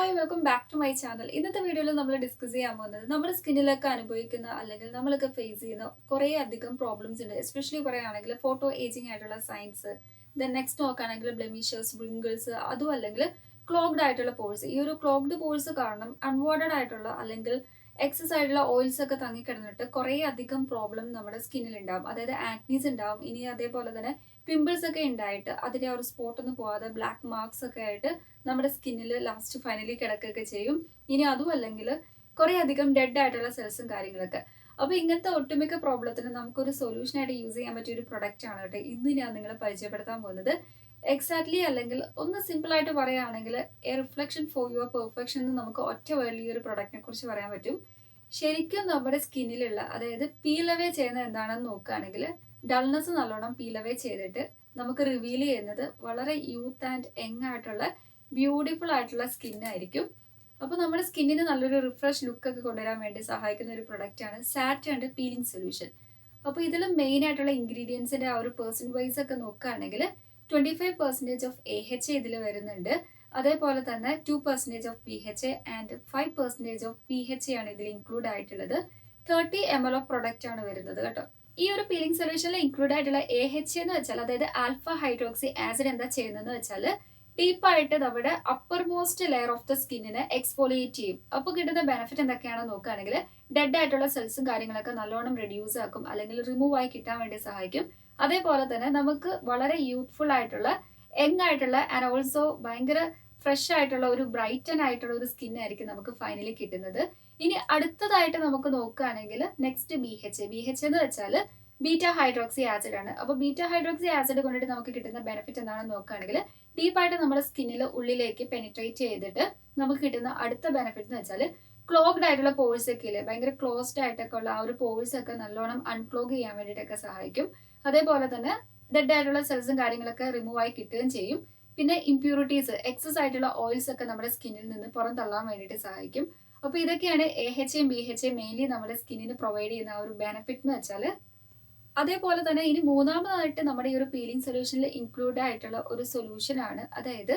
Hi welcome back to my channel. ഇന്നത്തെ വീഡിയോയിൽ നമ്മൾ ഡിസ്കസ് ചെയ്യാൻ പോകുന്നത് നമ്മുടെ സ്കിന്നിലൊക്കെ അനുഭവിക്കുന്ന അല്ലെങ്കിൽ നമ്മളൊക്കെ ഫേസ് ചെയ്യുന്ന കുറേ അധികം പ്രോബ്ലംസ് ഉണ്ട്. എസ്പെഷ്യലി പറയുകയാണെങ്കിൽ ഫോട്ടോ ഏജിങ് ആയിട്ടുള്ള സൈൻസ്, ദെൻ നെക്സ്റ്റ് നോക്കുകയാണെങ്കിൽ ബ്ലെമിഷസ്, wrinkles, അതും അല്ലെങ്കിൽ ക്ലോഗ്ഡ് ആയിട്ടുള്ള പോഴ്സ്. ഈ ഒരു ക്ലോഗ്ഡ് പോഴ്സ് കാരണം അൺവാണ്ടഡ് ആയിട്ടുള്ള അല്ലെങ്കിൽ എക്സസ് ആയിട്ടുള്ള ഓയിൽസ് ഒക്കെ തങ്ങിക്കിടന്നിട്ട് കുറേ അധികം പ്രോബ്ലം നമ്മുടെ സ്കിന്നിൽ ഉണ്ടാവും. അതായത് ആക്നീസ് ഉണ്ടാവും. ഇനി അതേപോലെ തന്നെ പിമ്പിൾസ് ഒക്കെ ഉണ്ടായിട്ട് അതിന്റെ ആ ഒരു സ്പോട്ട് ഒന്നും പോവാതെ ബ്ലാക്ക് മാർക്സ് ഒക്കെ ആയിട്ട് നമ്മുടെ സ്കിന്നിൽ ലാസ്റ്റ് ഫൈനലി കിടക്കുകയൊക്കെ ചെയ്യും. ഇനി അതും അല്ലെങ്കിൽ കുറെ അധികം ഡെഡ് ആയിട്ടുള്ള സെൽസും കാര്യങ്ങളൊക്കെ. അപ്പൊ ഇങ്ങനത്തെ ഒട്ടുമിക്ക പ്രോബ്ലത്തിന് നമുക്കൊരു സൊല്യൂഷൻ ആയിട്ട് യൂസ് ചെയ്യാൻ പറ്റിയ ഒരു പ്രൊഡക്റ്റ് ആണ് കേട്ടോ ഇന്ന് ഞാൻ നിങ്ങളെ പരിചയപ്പെടുത്താൻ പോകുന്നത്. എക്സാക്ട്ലി അല്ലെങ്കിൽ ഒന്ന് സിമ്പിൾ ആയിട്ട് പറയുകയാണെങ്കിൽ A reflection for your perfection എന്ന് നമുക്ക് ഒറ്റ വേർഡിൽ ഈ ഒരു പ്രൊഡക്റ്റിനെ കുറിച്ച് പറയാൻ പറ്റും. ശരിക്കും നമ്മുടെ സ്കിന്നിലുള്ള അതായത് പീൽ അവേ ചെയ്യുന്നത് എന്താണെന്ന് നോക്കുകയാണെങ്കിൽ ഡൾനെസ് നല്ലോണം പീൽ അവേ ചെയ്തിട്ട് നമുക്ക് റിവീൽ ചെയ്യുന്നത് വളരെ യൂത്ത് ആൻഡ് യങ് ആയിട്ടുള്ള ബ്യൂട്ടിഫുൾ ആയിട്ടുള്ള സ്കിന്നായിരിക്കും. അപ്പോൾ നമ്മുടെ സ്കിന്നിന് നല്ലൊരു റിഫ്രഷ് ലുക്ക് ഒക്കെ കൊണ്ടുവരാൻ വേണ്ടി സഹായിക്കുന്ന ഒരു പ്രൊഡക്റ്റ് ആണ് സാറ്റേൺ പീലിംഗ് സൊല്യൂഷൻ. അപ്പോൾ ഇതിൽ മെയിൻ ആയിട്ടുള്ള ഇൻഗ്രീഡിയൻസിന്റെ ആ ഒരു പെർസെന്റ് വൈസ് ഒക്കെ നോക്കുകയാണെങ്കിൽ 25% ഓഫ് AHA ഇതിൽ വരുന്നുണ്ട്. അതേപോലെ തന്നെ 2% of BHA and 5% of PHA ആണ് ഇതിൽ ഇൻക്ലൂഡ് ആയിട്ടുള്ളത്. 30 ml ഓഫ് പ്രൊഡക്റ്റ് ആണ് വരുന്നത് കേട്ടോ. ഈ ഒരു പീലിംഗ് സൊല്യൂഷനിൽ ഇൻക്ലൂഡ് ആയിട്ടുള്ള AHA എന്ന് വെച്ചാൽ അതായത് ആൽഫ ഹൈഡ്രോക്സി ആസിഡ് എന്താ ചെയ്യുന്നതെന്ന് വെച്ചാൽ ഡീപ്പായിട്ട് നമ്മുടെ uppermost layer of the സ്കിന്നിനെ എക്സ്ഫോളിയേറ്റ് ചെയ്യും. അപ്പോൾ കിട്ടുന്ന ബെനിഫിറ്റ് എന്തൊക്കെയാണെന്ന് നോക്കുകയാണെങ്കിൽ ഡെഡ് ആയിട്ടുള്ള സെൽസും കാര്യങ്ങളൊക്കെ നല്ലോണം റെഡ്യൂസ് ആക്കും അല്ലെങ്കിൽ റിമൂവ് ആയി കിട്ടാൻ വേണ്ടി സഹായിക്കും. അതേപോലെ തന്നെ നമുക്ക് വളരെ യൂത്ത്ഫുൾ ആയിട്ടുള്ള യങ് ആയിട്ടുള്ള ആൻഡ് ഓൾസോ ഭയങ്കര ഫ്രഷ് ആയിട്ടുള്ള ഒരു ബ്രൈറ്റൻ ആയിട്ടുള്ള ഒരു സ്കിൻ ആയിരിക്കും നമുക്ക് ഫൈനലി കിട്ടുന്നത്. ഇനി അടുത്തതായിട്ട് നമുക്ക് നോക്കുകയാണെങ്കിൽ നെക്സ്റ്റ് BHA എന്ന് വെച്ചാൽ ബീറ്റ ഹൈഡ്രോക്സി ആസിഡ് ആണ്. അപ്പോൾ ബീറ്റ ഹൈഡ്രോക്സി ആസിഡ് കൊണ്ടിട്ട് നമുക്ക് കിട്ടുന്ന ബെനിഫിറ്റ് എന്താണെന്ന് നോക്കുകയാണെങ്കിൽ ഡീപ്പായിട്ട് നമ്മുടെ സ്കിന്നിൽ ഉള്ളിലേക്ക് പെനിട്രേറ്റ് ചെയ്തിട്ട് നമുക്ക് കിട്ടുന്ന അടുത്ത ബെനിഫിറ്റ് എന്ന് വെച്ചാൽ ക്ലോഗ്ഡ് ആയിട്ടുള്ള പോഴ്സ് ഒക്കെ ഇല്ലേ, ഭയങ്കര ക്ലോസ്ഡ് ആയിട്ടൊക്കെ ഉള്ള ആ ഒരു പോഴ്സ് ഒക്കെ നല്ലോണം അൺക്ലോഗ് ചെയ്യാൻ വേണ്ടിയിട്ടൊക്കെ സഹായിക്കും. അതേപോലെ തന്നെ ഡെഡ് ആയിട്ടുള്ള സെൽസും കാര്യങ്ങളൊക്കെ റിമൂവ് ആയി കിട്ടുകയും ചെയ്യും. പിന്നെ ഇംപ്യൂരിറ്റീസ്, എക്സസ് ആയിട്ടുള്ള ഓയിൽസ് ഒക്കെ നമ്മുടെ സ്കിന്നിൽ നിന്ന് പുറന്തള്ളാൻ വേണ്ടിയിട്ട് സഹായിക്കും. അപ്പൊ ഇതൊക്കെയാണ് AHAയും BHAയും മെയിൻലി നമ്മുടെ സ്കിന്നിന് പ്രൊവൈഡ് ചെയ്യുന്ന ആ ഒരു ബെനിഫിറ്റ് എന്ന് വെച്ചാൽ. അതേപോലെ തന്നെ ഇനി മൂന്നാമതായിട്ട് നമ്മുടെ ഈ ഒരു പീലിംഗ് സൊല്യൂഷനിൽ ഇൻക്ലൂഡ് ആയിട്ടുള്ള ഒരു സൊല്യൂഷൻ ആണ്, അതായത്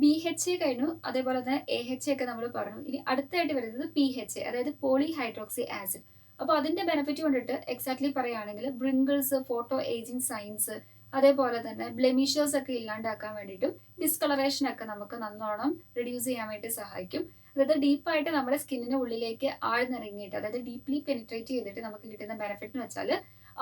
BHA കഴിഞ്ഞു, അതേപോലെ തന്നെ AHA ഒക്കെ നമ്മൾ പറഞ്ഞു. ഇനി അടുത്തായിട്ട് വരുന്നത് PHA, അതായത് പോളി ഹൈഡ്രോക്സി ആസിഡ്. അപ്പൊ അതിന്റെ ബെനിഫിറ്റ് കൊണ്ടിട്ട് എക്സാക്ട്ലി പറയുകയാണെങ്കിൽ wrinkles, ഫോട്ടോ ഏജിങ് സൈൻസ്, അതേപോലെ തന്നെ ബ്ലെമിഷേഴ്സ് ഒക്കെ ഇല്ലാണ്ടാക്കാൻ വേണ്ടിയിട്ടും ഡിസ്കളറേഷൻ ഒക്കെ നമുക്ക് നന്നോണം റിഡ്യൂസ് ചെയ്യാൻ വേണ്ടി സഹായിക്കും. അതായത് ഡീപ്പായിട്ട് നമ്മുടെ സ്കിന്നിന്റെ ഉള്ളിലേക്ക് ആഴ്ന്നിറങ്ങിയിട്ട് അതായത് ഡീപ്ലി പെനിട്രേറ്റ് ചെയ്തിട്ട് നമുക്ക് കിട്ടുന്ന ബെനിഫിറ്റ് എന്ന് വെച്ചാൽ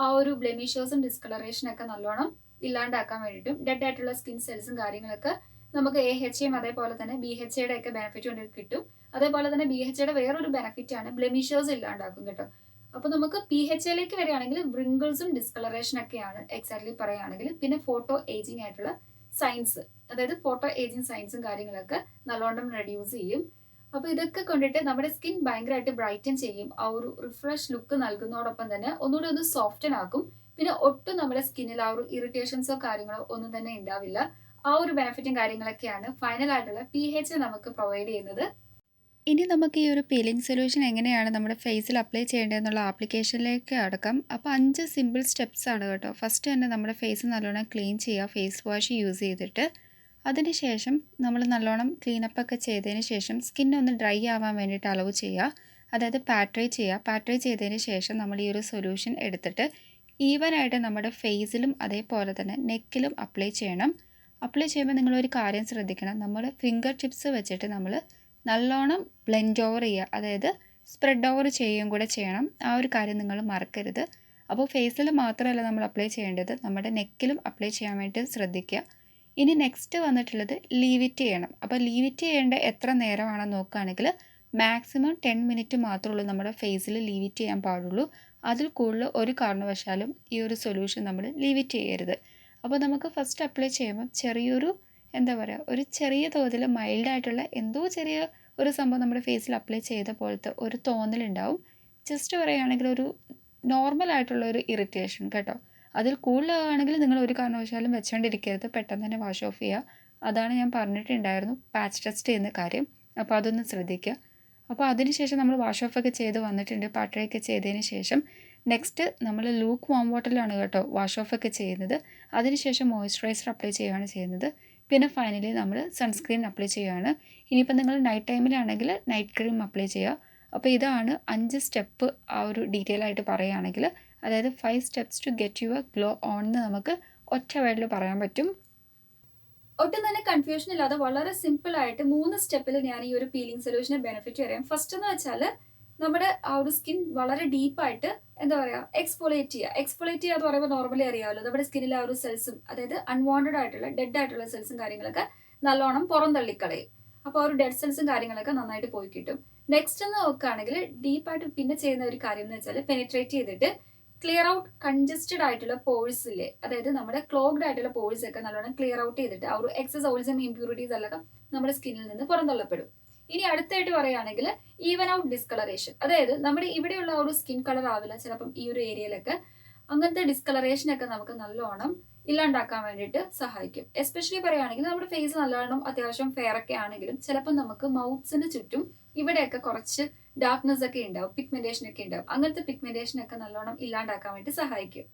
ആ ഒരു ബ്ലെമിഷേഴ്സും ഡിസ്കളറേഷൻ ഒക്കെ നല്ലോണം ഇല്ലാണ്ടാക്കാൻ വേണ്ടിയിട്ടും ഡെഡ് ആയിട്ടുള്ള സ്കിൻ സെൽസും കാര്യങ്ങളൊക്കെ നമുക്ക് AHAയും അതേപോലെ തന്നെ BHAയുടെ ഒക്കെ ബെനിഫിറ്റ് കൊണ്ട് കിട്ടും. അതേപോലെ തന്നെ BHAയുടെ വേറൊരു ബെനിഫിറ്റ് ആണ് ബ്ലെമിഷേഴ്സ് ഇല്ലാണ്ടാക്കും കേട്ടോ. അപ്പൊ നമുക്ക് PHAയിലേക്ക് വരികയാണെങ്കിൽ wrinkles ഡിസ്കളറേഷൻ ഒക്കെയാണ് എക്സാക്ട്ലി പറയുകയാണെങ്കിൽ. പിന്നെ ഫോട്ടോ ഏജിങ് ആയിട്ടുള്ള സൈൻസ്, അതായത് ഫോട്ടോ ഏജിങ് സൈൻസും കാര്യങ്ങളൊക്കെ നല്ലോണം റെഡ്യൂസ് ചെയ്യും. അപ്പൊ ഇതൊക്കെ കൊണ്ടിട്ട് നമ്മുടെ സ്കിൻ ഭയങ്കരമായിട്ട് ബ്രൈറ്റൻ ചെയ്യും, ആ ഒരു റിഫ്രഷ് ലുക്ക് നൽകുന്നതോടൊപ്പം തന്നെ ഒന്നുകൂടി ഒന്ന് സോഫ്റ്റൻ ആക്കും. പിന്നെ ഒട്ടും നമ്മുടെ സ്കിന്നിൽ ആ ഒരു ഇറിറ്റേഷൻസോ കാര്യങ്ങളോ ഒന്നും തന്നെ ഉണ്ടാവില്ല. ആ ഒരു ബെനിഫിറ്റും കാര്യങ്ങളൊക്കെയാണ് ഫൈനൽ ആയിട്ടുള്ള PHA നമുക്ക് പ്രൊവൈഡ് ചെയ്യുന്നത്. ഇനി നമുക്ക് ഈ ഒരു പീലിംഗ് സൊല്യൂഷൻ എങ്ങനെയാണ് നമ്മുടെ ഫേസിൽ അപ്ലൈ ചെയ്യേണ്ടതെന്നുള്ള ആപ്ലിക്കേഷനിലേക്ക് അടക്കാം. അപ്പോൾ 5 സിമ്പിൾ സ്റ്റെപ്സ് ആണ് കേട്ടോ. ഫസ്റ്റ് തന്നെ നമ്മുടെ ഫേസ് നല്ലോണം ക്ലീൻ ചെയ്യുക ഫേസ് വാഷ് യൂസ് ചെയ്തിട്ട്. അതിനുശേഷം നമ്മൾ നല്ലോണം ക്ലീനപ്പ് ഒക്കെ ചെയ്തതിന് ശേഷം സ്കിന്നൊന്ന് ഡ്രൈ ആവാൻ വേണ്ടിയിട്ട് അലവ് ചെയ്യുക, അതായത് പാട്രൈ ചെയ്യുക. പാട്രൈ ചെയ്തതിന് ശേഷം നമ്മൾ ഈ ഒരു സൊല്യൂഷൻ എടുത്തിട്ട് ഈവനായിട്ട് നമ്മുടെ ഫേസിലും അതേപോലെ തന്നെ നെക്കിലും അപ്ലൈ ചെയ്യണം. അപ്ലൈ ചെയ്യുമ്പോൾ നിങ്ങളൊരു കാര്യം ശ്രദ്ധിക്കണം, നമ്മൾ ഫിംഗർ ടിപ്സ് വെച്ചിട്ട് നമ്മൾ നല്ലോണം ബ്ലെൻഡ് ഓവർ ചെയ്യുക, അതായത് സ്പ്രെഡ് ഓവർ ചെയ്യുകയും കൂടെ ചെയ്യണം. ആ ഒരു കാര്യം നിങ്ങൾ മറക്കരുത്. അപ്പോൾ ഫേസിൽ മാത്രമല്ല നമ്മൾ അപ്ലൈ ചെയ്യേണ്ടത്, നമ്മുടെ നെക്കിലും അപ്ലൈ ചെയ്യാൻ വേണ്ടി ശ്രദ്ധിക്കുക. ഇനി നെക്സ്റ്റ് വന്നിട്ടുള്ളത് ലീവിറ്റ് ചെയ്യണം. അപ്പോൾ ലീവിറ്റ് ചെയ്യേണ്ട എത്ര നേരമാണെന്ന് നോക്കുകയാണെങ്കിൽ മാക്സിമം 10 മിനിറ്റ് മാത്രമേ ഉള്ളൂ നമ്മുടെ ഫേസിൽ ലീവിറ്റ് ചെയ്യാൻ പാടുള്ളൂ. അതിൽ കൂടുതൽ ഒരു കാരണവശാലും ഈ ഒരു സൊല്യൂഷൻ നമ്മൾ ലീവിറ്റ് ചെയ്യരുത്. അപ്പോൾ നമുക്ക് ഫസ്റ്റ് അപ്ലൈ ചെയ്യുമ്പോൾ ചെറിയൊരു എന്താ പറയുക, ഒരു ചെറിയ തോതിൽ മൈൽഡായിട്ടുള്ള എന്തോ ചെറിയ ഒരു സംഭവം നമ്മുടെ ഫേസിൽ അപ്ലൈ ചെയ്ത പോലത്തെ ഒരു തോന്നലുണ്ടാവും. ജസ്റ്റ് പറയുകയാണെങ്കിൽ ഒരു നോർമൽ ആയിട്ടുള്ള ഒരു ഇറിറ്റേഷൻ കേട്ടോ. അതിൽ കൂടുതലാണെങ്കിൽ നിങ്ങൾ ഒരു കാരണവശാലും വെച്ചുകൊണ്ടിരിക്കരുത്, പെട്ടെന്ന് തന്നെ വാഷ് ഓഫ് ചെയ്യുക. അതാണ് ഞാൻ പറഞ്ഞിട്ടുണ്ടായിരുന്നു പാച്ച് ടെസ്റ്റ് ചെയ്യുന്ന കാര്യം. അപ്പോൾ അതൊന്ന് ശ്രദ്ധിക്കുക. അപ്പോൾ അതിനുശേഷം നമ്മൾ വാഷ് ഓഫ് ഒക്കെ ചെയ്ത് വന്നിട്ടുണ്ട്, പാട്രയൊക്കെ ചെയ്തതിന് ശേഷം നെക്സ്റ്റ് നമ്മൾ ലൂക്ക് വാം വാട്ടറിലാണ് കേട്ടോ വാഷ് ഓഫ് ഒക്കെ ചെയ്യുന്നത്. അതിനുശേഷം മോയ്സ്ചറൈസർ അപ്ലൈ ചെയ്യുകയാണ് ചെയ്യുന്നത്. പിന്നെ ഫൈനലി നമ്മൾ സൺസ്ക്രീൻ അപ്ലൈ ചെയ്യുകയാണ്. ഇനിയിപ്പോൾ നിങ്ങൾ നൈറ്റ് ടൈമിലാണെങ്കിൽ നൈറ്റ് ക്രീം അപ്ലൈ ചെയ്യുക. അപ്പോൾ ഇതാണ് 5 സ്റ്റെപ്പ് ആ ഒരു ഡീറ്റെയിൽ ആയിട്ട് പറയുകയാണെങ്കിൽ, അതായത് 5 steps to get your glow on എന്ന് നമുക്ക് ഒറ്റ വേർഡിൽ പറയാൻ പറ്റും. ഒട്ടും തന്നെ കൺഫ്യൂഷൻ ഇല്ലാതെ വളരെ സിമ്പിൾ ആയിട്ട് 3 സ്റ്റെപ്പിൽ ഞാൻ ഈ ഒരു പീലിംഗ് സൊല്യൂഷനെ ബെനിഫിറ്റ് പറയാം. ഫസ്റ്റ് എന്ന് വെച്ചാൽ നമ്മുടെ ആ ഒരു സ്കിൻ വളരെ ഡീപ്പായിട്ട് എന്താ പറയുക എക്സ്ഫോളിയേറ്റ് ചെയ്യുക. എക്സ്ഫോളിയേറ്റ് ചെയ്യുക എന്ന് പറയുമ്പോൾ നോർമലി അറിയാമല്ലോ, നമ്മുടെ സ്കിന്നിലെ ആ ഒരു സെൽസും, അതായത് അൺവാണ്ടഡ് ആയിട്ടുള്ള ഡെഡ് ആയിട്ടുള്ള സെൽസും കാര്യങ്ങളൊക്കെ നല്ലോണം പുറം തള്ളിക്കളയും. അപ്പോൾ ആ ഒരു ഡെഡ് സെൽസും കാര്യങ്ങളൊക്കെ നന്നായിട്ട് പോയി കിട്ടും. നെക്സ്റ്റ് എന്ന് നോക്കുകയാണെങ്കിൽ ഡീപ്പായിട്ട് പിന്നെ ചെയ്യുന്ന ഒരു കാര്യം എന്ന് വെച്ചാൽ പെനിട്രേറ്റ് ചെയ്തിട്ട് ക്ലിയർ ഔട്ട് കൺജസ്റ്റഡ് ആയിട്ടുള്ള പോഴ്സ് ഇല്ലേ, അതായത് നമ്മുടെ ക്ലോഗ്ഡ് ആയിട്ടുള്ള പോഴ്സ് ഒക്കെ നല്ലോണം ക്ലിയർ ഔട്ട് ചെയ്തിട്ട് ആ ഒരു എക്സസ് ഓയിൽസും ഇംപ്യൂരിറ്റീസ് എല്ലാം നമ്മുടെ സ്കിന്നിൽ നിന്ന് പുറന്തള്ളപ്പെടും. ഇനി അടുത്തായിട്ട് പറയുകയാണെങ്കിൽ ഈവൻ ഔട്ട് ഡിസ്കളറേഷൻ, അതായത് നമ്മുടെ ഇവിടെയുള്ള ഒരു സ്കിൻ കളർ ആവില്ല ചിലപ്പം ഈ ഒരു ഏരിയയിലൊക്കെ, അങ്ങനത്തെ ഡിസ്കളറേഷൻ ഒക്കെ നമുക്ക് നല്ലോണം ഇല്ലാണ്ടാക്കാൻ വേണ്ടിയിട്ട് സഹായിക്കും. എസ്പെഷ്യലി പറയുകയാണെങ്കിൽ നമ്മുടെ ഫേസ് നല്ലോണം അത്യാവശ്യം ഫെയർ ഒക്കെ ആണെങ്കിലും ചിലപ്പോൾ നമുക്ക് മൗത്ത്സിന് ചുറ്റും ഇവിടെയൊക്കെ കുറച്ച് ഡാർക്ക്നെസ് ഒക്കെ ഉണ്ടാവും, പിഗ്മെന്റേഷൻ ഒക്കെ ഉണ്ടാവും. അങ്ങനത്തെ പിഗ്മെന്റേഷൻ ഒക്കെ നല്ലോണം ഇല്ലാണ്ടാക്കാൻ വേണ്ടി സഹായിക്കും.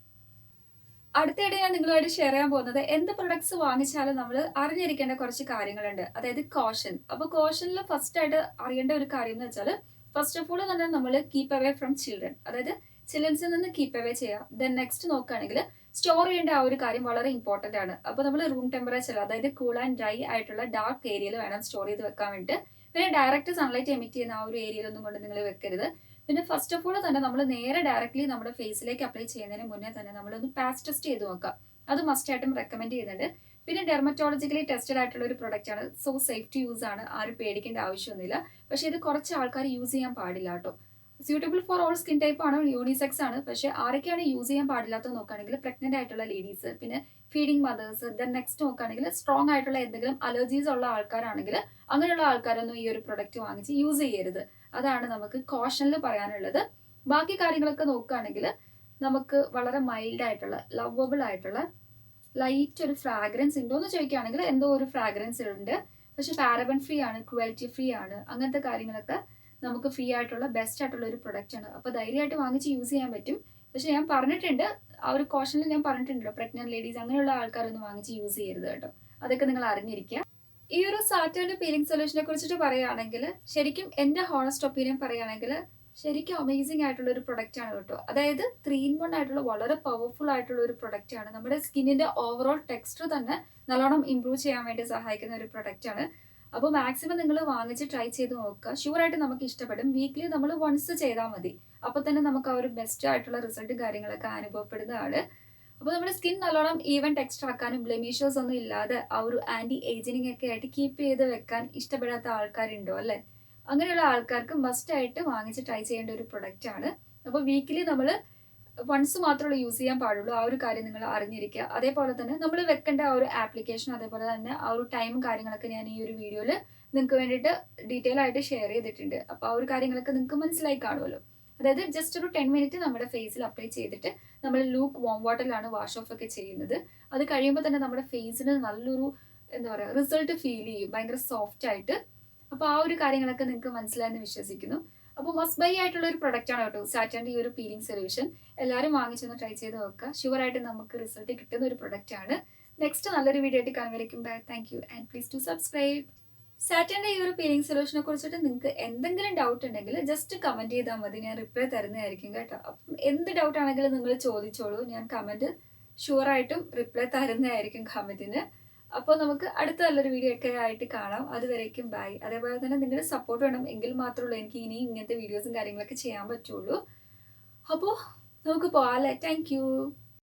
അടുത്തയായിട്ട് ഞാൻ നിങ്ങളുമായിട്ട് ഷെയർ ചെയ്യാൻ പോകുന്നത് എന്ത് പ്രൊഡക്ട്സ് വാങ്ങിച്ചാലും നമ്മൾ അറിഞ്ഞിരിക്കേണ്ട കുറച്ച് കാര്യങ്ങളുണ്ട്, അതായത് കോഷൻ. അപ്പൊ കോഷനിൽ ഫസ്റ്റ് ആയിട്ട് അറിയേണ്ട ഒരു കാര്യം എന്ന് വെച്ചാൽ ഫസ്റ്റ് ഓഫ് ഓൾ തന്നെ നമ്മൾ കീപ്പ് അവേ ഫ്രം ചിൽഡ്രൻ, അതായത് ചിൽഡ്രൻസിൽ നിന്ന് കീപ്പ് അവേ ചെയ്യുക. ദെൻ നെക്സ്റ്റ് നോക്കുകയാണെങ്കിൽ സ്റ്റോർ ചെയ്യേണ്ട ആ ഒരു കാര്യം വളരെ ഇമ്പോർട്ടന്റ് ആണ്. അപ്പൊ നമ്മൾ റൂം ടെമ്പറേച്ചർ, അതായത് കൂൾ ആൻഡ് ഡ്രൈ ആയിട്ടുള്ള ഡാർക്ക് ഏരിയയിൽ വേണം സ്റ്റോർ ചെയ്ത് വെക്കാൻ വേണ്ടിയിട്ട്. പിന്നെ ഡയറക്റ്റ് സൺലൈറ്റ് എമിറ്റ് ചെയ്യുന്ന ആ ഒരു ഏരിയയിലൊന്നും കൊണ്ട് നിങ്ങൾ വെക്കരുത്. പിന്നെ ഫസ്റ്റ് ഓഫ് ഓൾ തന്നെ നമ്മൾ നേരെ ഡയറക്ട്ലി നമ്മുടെ ഫേസിലേക്ക് അപ്ലൈ ചെയ്യുന്നതിന് മുന്നേ തന്നെ നമ്മളൊന്ന് പാച്ച് ടെസ്റ്റ് ചെയ്ത് നോക്കാം. അത് മസ്റ്റ് ആയിട്ടും റെക്കമെൻഡ് ചെയ്യുന്നുണ്ട്. പിന്നെ ഡെർമറ്റോളജിക്കലി ടെസ്റ്റഡ് ആയിട്ടുള്ള ഒരു പ്രൊഡക്റ്റ് ആണ്, സോ സേഫ് ടു യൂസ് ആണ്, ആരും പേടിക്കേണ്ട ആവശ്യമൊന്നുമില്ല. പക്ഷെ ഇത് കുറച്ച് ആൾക്കാർ യൂസ് ചെയ്യാൻ പാടില്ല കേട്ടോ. Suitable for all skin type ആണ്, യൂണിസെക്സ് ആണ്. പക്ഷെ ആരൊക്കെയാണ് യൂസ് ചെയ്യാൻ പാടില്ലാത്തത് നോക്കുകയാണെങ്കിൽ പ്രഗ്നന്റ് ആയിട്ടുള്ള ലേഡീസ്, പിന്നെ ഫീഡിങ് മദേഴ്സ്, ദെൻ നെക്സ്റ്റ് നോക്കുകയാണെങ്കിൽ സ്ട്രോങ് ആയിട്ടുള്ള എന്തെങ്കിലും അലർജീസ് ഉള്ള ആൾക്കാരാണെങ്കിൽ അങ്ങനെയുള്ള ആൾക്കാരൊന്നും ഈ ഒരു പ്രൊഡക്റ്റ് വാങ്ങിച്ച് യൂസ് ചെയ്യരുത്. അതാണ് നമുക്ക് കോഷനിൽ പറയാനുള്ളത്. ബാക്കി കാര്യങ്ങളൊക്കെ നോക്കുകയാണെങ്കിൽ നമുക്ക് വളരെ മൈൽഡ് ആയിട്ടുള്ള ലവബിൾ ആയിട്ടുള്ള ലൈറ്റ് ഒരു ഫ്രാഗ്രൻസ് ഉണ്ടോ എന്ന് ചോദിക്കുകയാണെങ്കിൽ എന്തോ ഒരു ഫ്രാഗ്രൻസ് ഉണ്ട്. പക്ഷെ പാരബൻ ഫ്രീ ആണ്, ക്രുവൽറ്റി ഫ്രീ ആണ്, അങ്ങനത്തെ കാര്യങ്ങളൊക്കെ നമുക്ക് ഫ്രീ ആയിട്ടുള്ള ബെസ്റ്റ് ആയിട്ടുള്ള ഒരു പ്രൊഡക്റ്റ് ആണ്. അപ്പോൾ ധൈര്യമായിട്ട് വാങ്ങിച്ച് യൂസ് ചെയ്യാൻ പറ്റും. പക്ഷെ ഞാൻ പറഞ്ഞിട്ടുണ്ട്, ആ ഒരു കോഷനിൽ ഞാൻ പറഞ്ഞിട്ടുണ്ടല്ലോ, പ്രഗ്നന്റ് ലേഡീസ് അങ്ങനെയുള്ള ആൾക്കാരൊന്നും വാങ്ങിച്ച് യൂസ് ചെയ്യരുത് കേട്ടോ. അതൊക്കെ നിങ്ങൾ അറിഞ്ഞിരിക്കുക. ഈ ഒരു സാറ്റേണിന്റെ പീലിംഗ് സൊല്യൂഷനെ കുറിച്ചിട്ട് പറയുകയാണെങ്കിൽ ശരിക്കും എന്റെ ഹോണസ്റ്റ് ഒപ്പീനിയൻ പറയുകയാണെങ്കിൽ ശരിക്കും അമേസിംഗ് ആയിട്ടുള്ള ഒരു പ്രൊഡക്റ്റ് ആണ് കേട്ടോ. അതായത് 3-in-1 ആയിട്ടുള്ള വളരെ പവർഫുൾ ആയിട്ടുള്ള ഒരു പ്രൊഡക്റ്റ് ആണ്. നമ്മുടെ സ്കിന്നിന്റെ ഓവറോൾ ടെക്സ്ചർ തന്നെ നല്ലോണം ഇംപ്രൂവ് ചെയ്യാൻ വേണ്ടി സഹായിക്കുന്ന ഒരു പ്രൊഡക്റ്റ് ആണ്. അപ്പോൾ മാക്സിമം നിങ്ങൾ വാങ്ങിച്ച് ട്രൈ ചെയ്ത് നോക്കുക, ഷുവറായിട്ട് നമുക്ക് ഇഷ്ടപ്പെടും. വീക്ക്ലി നമ്മൾ വൺസ് ചെയ്താൽ മതി, അപ്പോൾ തന്നെ നമുക്ക് ആ ഒരു ബെസ്റ്റ് ആയിട്ടുള്ള റിസൾട്ടും കാര്യങ്ങളൊക്കെ അനുഭവപ്പെടുന്നതാണ്. അപ്പോൾ നമ്മുടെ സ്കിൻ നല്ലോണം ഈവൻ ടെക്സ്ചർ ആക്കാനും ബ്ലെമിഷേഴ്സ് ഒന്നും ഇല്ലാതെ ആ ഒരു ആന്റി ഏജിങ് ഒക്കെ ആയിട്ട് കീപ്പ് ചെയ്ത് വെക്കാൻ ഇഷ്ടപ്പെടാത്ത ആൾക്കാരുണ്ടോ അല്ലേ? അങ്ങനെയുള്ള ആൾക്കാർക്ക് മസ്റ്റ് ആയിട്ട് വാങ്ങിച്ച് ട്രൈ ചെയ്യേണ്ട ഒരു പ്രൊഡക്റ്റ് ആണ്. അപ്പോൾ വീക്കിലി നമ്മൾ വൺസ് മാത്രമേ യൂസ് ചെയ്യാൻ പാടുള്ളൂ, ആ ഒരു കാര്യം നിങ്ങൾ അറിഞ്ഞിരിക്കുക. അതേപോലെ തന്നെ നമ്മൾ വെക്കേണ്ട ആ ഒരു ആപ്ലിക്കേഷൻ, അതേപോലെ തന്നെ ആ ഒരു ടൈമും കാര്യങ്ങളൊക്കെ ഞാൻ ഈ ഒരു വീഡിയോയിൽ നിങ്ങൾക്ക് വേണ്ടിയിട്ട് ഡീറ്റെയിൽ ആയിട്ട് ഷെയർ ചെയ്തിട്ടുണ്ട്. അപ്പോൾ ആ ഒരു കാര്യങ്ങളൊക്കെ നിങ്ങൾക്ക് മനസ്സിലായി കാണുമല്ലോ. അതായത് ജസ്റ്റ് ഒരു 10 മിനിറ്റ് നമ്മുടെ ഫേസിൽ അപ്ലൈ ചെയ്തിട്ട് നമ്മൾ ലൂക്ക് വാം വാട്ടറിലാണ് വാഷ് ഓഫ് ഒക്കെ ചെയ്യുന്നത്. അത് കഴിയുമ്പോൾ തന്നെ നമ്മുടെ ഫേസിന് നല്ലൊരു എന്താ പറയുക റിസൾട്ട് ഫീൽ ചെയ്യും, ഭയങ്കര സോഫ്റ്റ് ആയിട്ട്. അപ്പോൾ ആ ഒരു കാര്യങ്ങളൊക്കെ നിങ്ങൾക്ക് മനസ്സിലായെന്ന് വിശ്വസിക്കുന്നു. അപ്പോൾ മസ്റ്റ് ബൈ ആയിട്ടുള്ള ഒരു പ്രൊഡക്റ്റ് ആണ് കേട്ടോ സാറ്റന്റെ ഈ ഒരു പീലിംഗ് സൊല്യൂഷൻ. എല്ലാവരും വാങ്ങിച്ചൊന്ന് ട്രൈ ചെയ്ത് നോക്കുക, ഷുവറായിട്ട് നമുക്ക് റിസൾട്ട് കിട്ടുന്ന ഒരു പ്രൊഡക്റ്റ് ആണ്. നെക്സ്റ്റ് നല്ലൊരു വീഡിയോ ആയിട്ട് കാണുമായിരിക്കും. Bye, thank you and please to subscribe. സാറ്റന്റെ ഈ ഒരു പീലിംഗ് സൊല്യൂഷനെ കുറിച്ചിട്ട് നിങ്ങൾക്ക് എന്തെങ്കിലും ഡൗട്ട് ഉണ്ടെങ്കിൽ ജസ്റ്റ് കമന്റ് ചെയ്താൽ മതി, ഞാൻ റിപ്ലൈ തരുന്നതായിരിക്കും കേട്ടോ. അപ്പം എന്ത് ഡൗട്ട് ആണെങ്കിലും നിങ്ങൾ ചോദിച്ചോളൂ, ഞാൻ കമന്റ് ഷുവറായിട്ടും റിപ്ലൈ തരുന്നതായിരിക്കും കമന്റിന്. അപ്പോൾ നമുക്ക് അടുത്ത നല്ലൊരു വീഡിയോ ഒക്കെ ആയിട്ട് കാണാം. അതുവരേക്കും ബൈ. അതേപോലെ തന്നെ നിങ്ങളുടെ സപ്പോർട്ട് വേണം, എങ്കിൽ മാത്രമേ എനിക്ക് ഇനിയും ഇങ്ങനത്തെ വീഡിയോസും കാര്യങ്ങളൊക്കെ ചെയ്യാൻ പറ്റുള്ളൂ. അപ്പോൾ നമുക്ക് പോകാം അല്ലേ? Thank you.